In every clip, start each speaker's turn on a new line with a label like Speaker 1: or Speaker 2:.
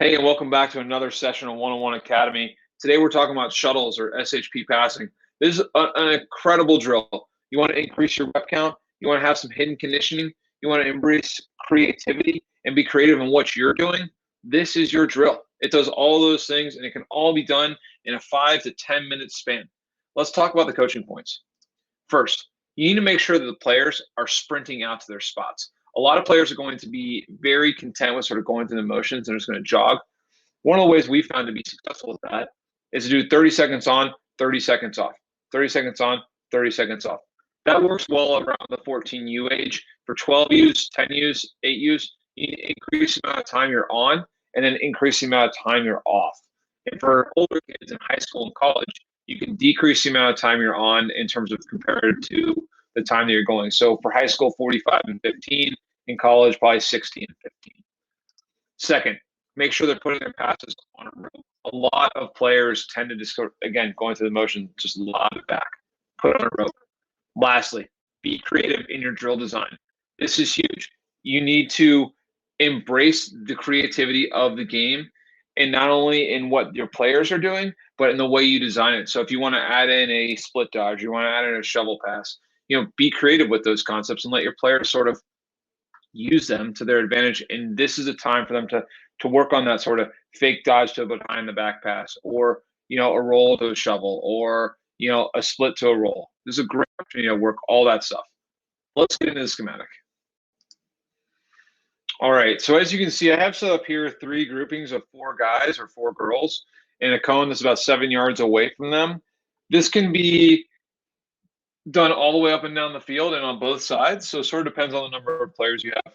Speaker 1: Hey, and welcome back to another session on One-on-One Academy. Today we're talking about shuttles or SHP passing. This is an incredible drill. You want to increase your rep count. You want to have some hidden conditioning. You want to embrace creativity and be creative in what you're doing. This is your drill. It does all those things, and it can all be done in a 5 to 10 minute span. Let's talk about the coaching points. First, you need to make sure that the players are sprinting out to their spots. A lot of players are going to be very content with sort of going through the motions and just going to jog. One of the ways we found to be successful with that is to do 30 seconds on, 30 seconds off, 30 seconds on, 30 seconds off. That works well around the 14U age. For 12Us, 10Us, 8Us, you need to increase the amount of time you're on and then increase the amount of time you're off. And for older kids in high school and college, you can decrease the amount of time you're on in terms of compared to the time that you're going. So for high school, 45 and 15. In college, probably 60 and 15. Second, make sure they're putting their passes on a rope. A lot of players tend to just go, again, going through the motion, just lob it back, put on a rope. Lastly, be creative in your drill design. This is huge. You need to embrace the creativity of the game, and not only in what your players are doing, but in the way you design it. So if you want to add in a split dodge, you want to add in a shovel pass, be creative with those concepts and let your players sort of use them to their advantage. And this is a time for them to work on that sort of fake dodge to a behind the back pass, or a roll to a shovel, or a split to a roll. This is a great opportunity to work all that stuff. Let's get into the schematic. All right, so as you can see, I have set up here 3 groupings of 4 guys or 4 girls in a cone that's about 7 yards away from them. This can be done all the way up and down the field and on both sides, so it sort of depends on the number of players you have.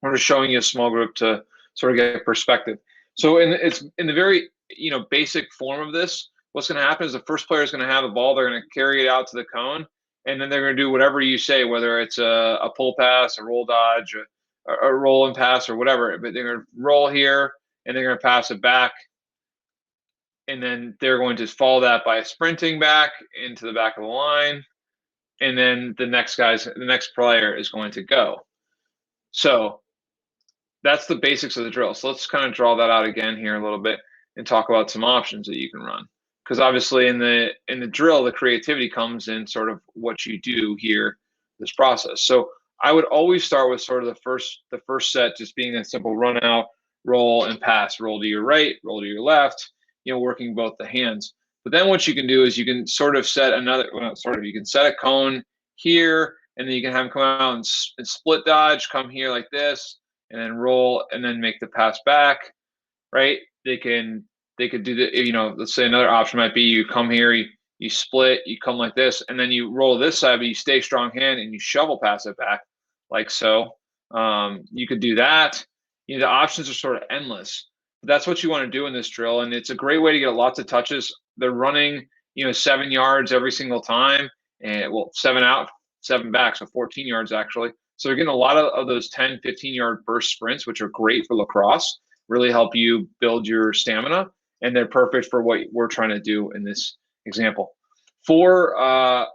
Speaker 1: I'm just showing you a small group to sort of get perspective. So in the very basic form of this, what's going to happen is the first player is going to have the ball. They're going to carry it out to the cone, and then they're going to do whatever you say, whether it's a pull pass, a roll dodge, a roll and pass, or whatever. But they're going to roll here, and they're going to pass it back, and then they're going to follow that by sprinting back into the back of the line, and then the next player is going to go. So that's the basics of the drill. So let's kind of draw that out again here a little bit and talk about some options that you can run. Because obviously in the drill, the creativity comes in sort of what you do here, this process. So I would always start with sort of the first set just being a simple run out, roll and pass, roll to your right, roll to your left, working both the hands. But then what you can do is you can sort of set you can set a cone here, and then you can have them come out and split dodge, come here like this, and then roll, and then make the pass back, right? They could do the, let's say another option might be you come here, you split, you come like this, and then you roll this side, but you stay strong hand and you shovel pass it back like so. You could do that. The options are sort of endless. But that's what you want to do in this drill, and it's a great way to get lots of touches. They're running, 7 yards every single time, and 7 out, 7 back, so 14 yards actually. So they're getting a lot of those 10, 15-yard burst sprints, which are great for lacrosse, really help you build your stamina, and they're perfect for what we're trying to do in this example. 4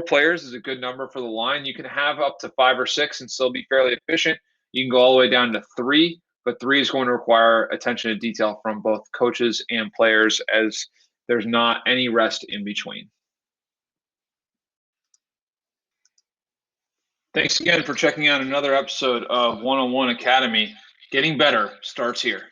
Speaker 1: players is a good number for the line. You can have up to 5 or 6 and still be fairly efficient. You can go all the way down to 3, but 3 is going to require attention to detail from both coaches and players, as there's not any rest in between. Thanks again for checking out another episode of One-on-One Academy. Getting better starts here.